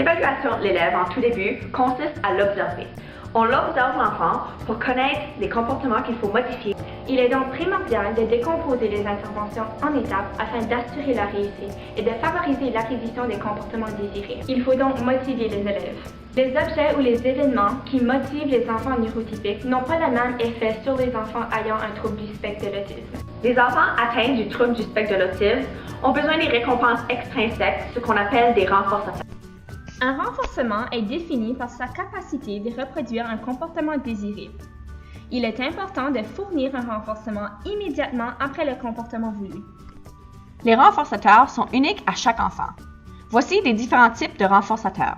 L'évaluation de l'élève en tout début consiste à l'observer. On l'observe l'enfant pour connaître les comportements qu'il faut modifier. Il est donc primordial de décomposer les interventions en étapes afin d'assurer la réussite et de favoriser l'acquisition des comportements désirés. Il faut donc motiver les élèves. Les objets ou les événements qui motivent les enfants neurotypiques n'ont pas le même effet sur les enfants ayant un trouble du spectre de l'autisme. Les enfants atteints du trouble du spectre de l'autisme ont besoin des récompenses extrinsèques, ce qu'on appelle des renforçateurs. Un renforcement est défini par sa capacité de reproduire un comportement désiré. Il est important de fournir un renforcement immédiatement après le comportement voulu. Les renforçateurs sont uniques à chaque enfant. Voici les différents types de renforçateurs.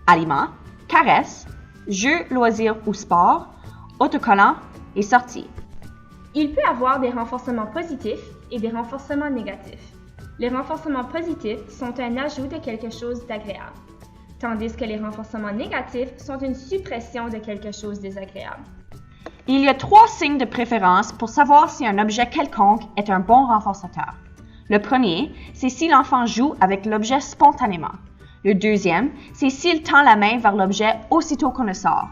Aliments, caresses, jeux, loisirs ou sport, autocollants et sorties. Il peut avoir des renforcements positifs et des renforcements négatifs. Les renforcements positifs sont un ajout de quelque chose d'agréable, tandis que les renforcements négatifs sont une suppression de quelque chose de désagréable. Il y a 3 signes de préférence pour savoir si un objet quelconque est un bon renforçateur. Le premier, c'est si l'enfant joue avec l'objet spontanément. Le deuxième, c'est s'il tend la main vers l'objet aussitôt qu'on le sort.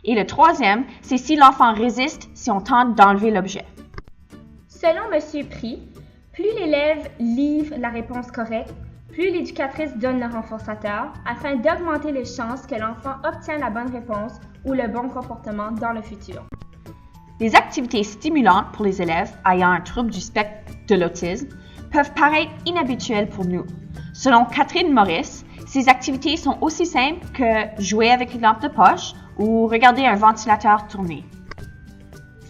Et le troisième, c'est si l'enfant résiste si on tente d'enlever l'objet. Selon M. Prix, plus l'élève livre la réponse correcte, plus l'éducatrice donne le renforçateur afin d'augmenter les chances que l'enfant obtienne la bonne réponse ou le bon comportement dans le futur. Les activités stimulantes pour les élèves ayant un trouble du spectre de l'autisme peuvent paraître inhabituelles pour nous. Selon Catherine Maurice, ces activités sont aussi simples que jouer avec une lampe de poche ou regarder un ventilateur tourner.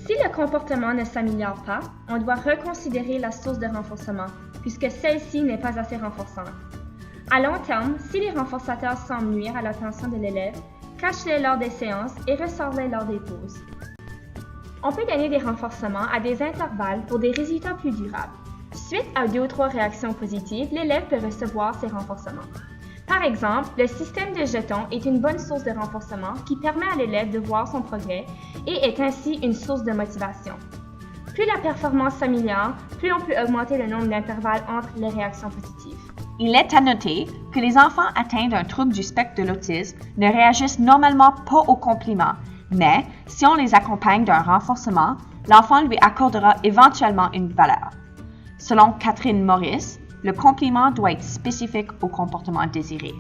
Si le comportement ne s'améliore pas, on doit reconsidérer la source de renforcement, puisque celle-ci n'est pas assez renforçante. À long terme, si les renforçateurs semblent nuire à l'attention de l'élève, cache-les lors des séances et ressors-les lors des pauses. On peut donner des renforcements à des intervalles pour des résultats plus durables. Suite à 2 ou 3 réactions positives, l'élève peut recevoir ces renforcements. Par exemple, le système de jetons est une bonne source de renforcement qui permet à l'élève de voir son progrès et est ainsi une source de motivation. Plus la performance s'améliore, plus on peut augmenter le nombre d'intervalles entre les réactions positives. Il est à noter que les enfants atteints d'un trouble du spectre de l'autisme ne réagissent normalement pas aux compliments, mais si on les accompagne d'un renforcement, l'enfant lui accordera éventuellement une valeur. Selon Catherine Maurice, le compliment doit être spécifique au comportement désiré.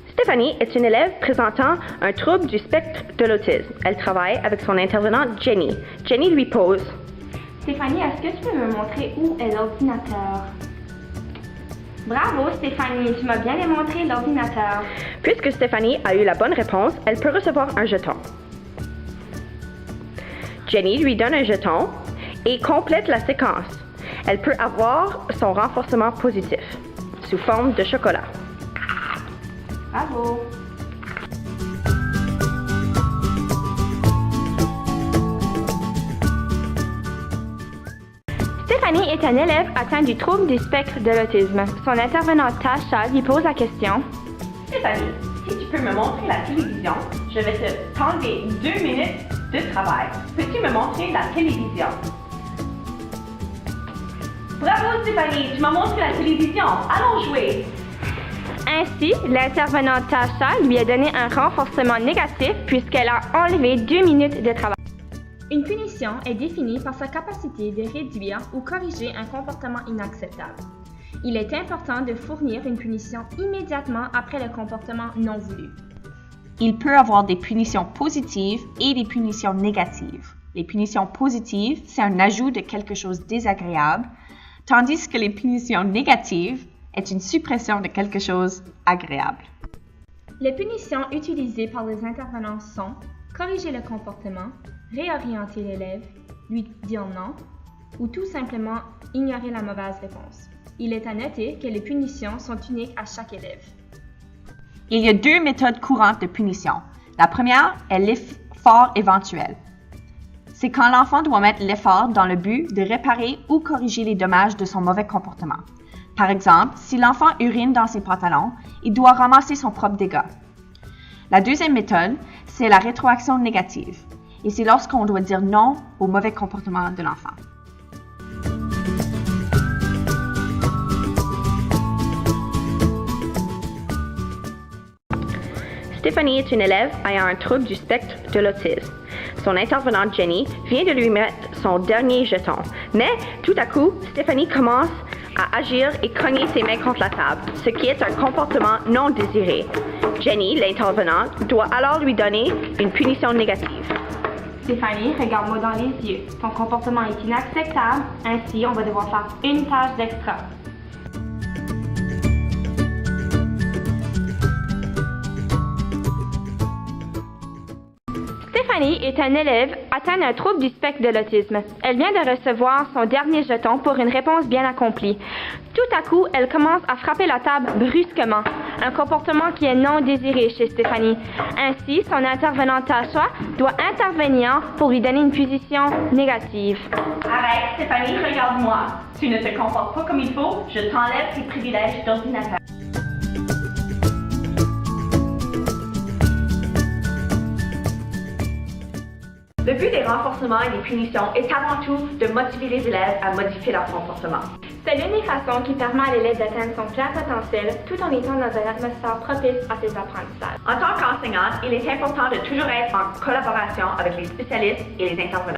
Stéphanie est une élève présentant un trouble du spectre de l'autisme. Elle travaille avec son intervenante Jenny. Jenny lui pose: Stéphanie, est-ce que tu peux me montrer où est l'ordinateur? Bravo Stéphanie, tu m'as bien démontré l'ordinateur. Puisque Stéphanie a eu la bonne réponse, elle peut recevoir un jeton. Jenny lui donne un jeton et complète la séquence. Elle peut avoir son renforcement positif sous forme de chocolat. Bravo! Stéphanie est un élève atteint du trouble du spectre de l'autisme. Son intervenante Tasha lui pose la question: Stéphanie, si tu peux me montrer la télévision, je vais te t'enlever 2 minutes de travail. Peux-tu me montrer la télévision? Bravo Stéphanie, tu m'as montré la télévision. Allons jouer! Ainsi, l'intervenante Tasha lui a donné un renforcement négatif puisqu'elle a enlevé 2 minutes de travail. Une punition est définie par sa capacité de réduire ou corriger un comportement inacceptable. Il est important de fournir une punition immédiatement après le comportement non voulu. Il peut avoir des punitions positives et des punitions négatives. Les punitions positives, c'est un ajout de quelque chose de désagréable, tandis que les punitions négatives est une suppression de quelque chose d'agréable. Les punitions utilisées par les intervenants sont corriger le comportement, réorienter l'élève, lui dire non, ou tout simplement ignorer la mauvaise réponse. Il est à noter que les punitions sont uniques à chaque élève. Il y a 2 méthodes courantes de punition. La première est l'effort éventuel. C'est quand l'enfant doit mettre l'effort dans le but de réparer ou corriger les dommages de son mauvais comportement. Par exemple, si l'enfant urine dans ses pantalons, il doit ramasser son propre dégât. La deuxième méthode, c'est la rétroaction négative. Et c'est lorsqu'on doit dire non au mauvais comportement de l'enfant. Stéphanie est une élève ayant un trouble du spectre de l'autisme. Son intervenante Jenny vient de lui mettre son dernier jeton. Mais tout à coup, Stéphanie commence à agir et cogner ses mains contre la table, ce qui est un comportement non désiré. Jenny, l'intervenante, doit alors lui donner une punition négative. Stéphanie, regarde-moi dans les yeux. Ton comportement est inacceptable, ainsi on va devoir faire une tâche d'extra. Stéphanie est une élève atteinte d'un trouble du spectre de l'autisme. Elle vient de recevoir son dernier jeton pour une réponse bien accomplie. Tout à coup, elle commence à frapper la table brusquement, un comportement qui est non désiré chez Stéphanie. Ainsi, son intervenante Tasha doit intervenir pour lui donner une position négative. Arrête, Stéphanie, regarde-moi. Tu ne te comportes pas comme il faut, je t'enlève tes privilèges d'ordinateur. Le but des renforcements et des punitions est avant tout de motiver les élèves à modifier leur comportement. C'est l'une des façons qui permet à l'élève d'atteindre son plein potentiel tout en étant dans une atmosphère propice à ses apprentissages. En tant qu'enseignante, il est important de toujours être en collaboration avec les spécialistes et les intervenants.